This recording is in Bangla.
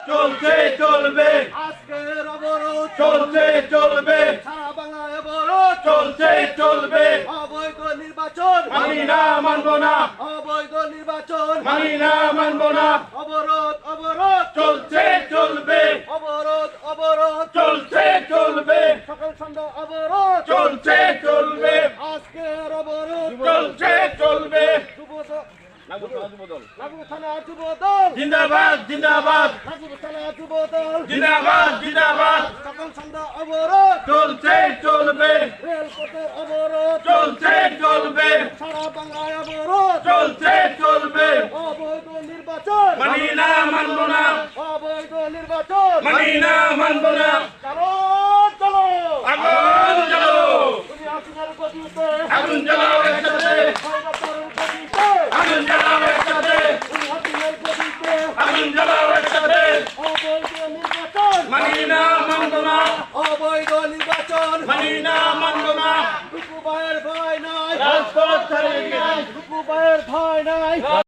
চলছে চলবে আজকের অবরোধ চলছে চলবে সারা বাংলায় অবরোধ চলছে চলবে অবৈধ নির্বাচন মানি না মানব না অবৈধ নির্বাচন মানি না মানব না অবরোধ অবরোধ চলছে চলবে অবরোধ অবরোধ চলছে চলবে সকাল সন্ধ্যা অবরোধ চলছে চলবে আজকের অবরোধ চলছে চলবে নাগরিক থানা যুবদল জিন্দাবাদ জিন্দাবাদ নাগরিক থানা যুবদল জিন্দাবাদ জিন্দাবাদ সকাল সন্ধ্যা অবরোধ চলছে চলবে রেলপথের অবরোধ চলছে চলবে সারা বাংলায় অবরোধ চলছে চলবে অবৈধ নির্বাচন মানি না মানব না অবৈধ নির্বাচন মানি না মানব না চলো চলো আগুন জ্বালো তুমি আসিনের গতিতে আগুন জ্বালাও একসাথে স্বৈরাচারের গতিতে আগুন জ্বালাও একসাথে তুমি আসিনের গতিতে আগুন জ্বালাও একসাথে অবৈধ নির্বাচন মানি না মানব না অবৈধ নির্বাচন মানি না মানব না টুকু ভাইয়ের ভয় নাই রাজপথ ছাড়িয়ে গেছে টুকু ভাইয়ের ভয় নাই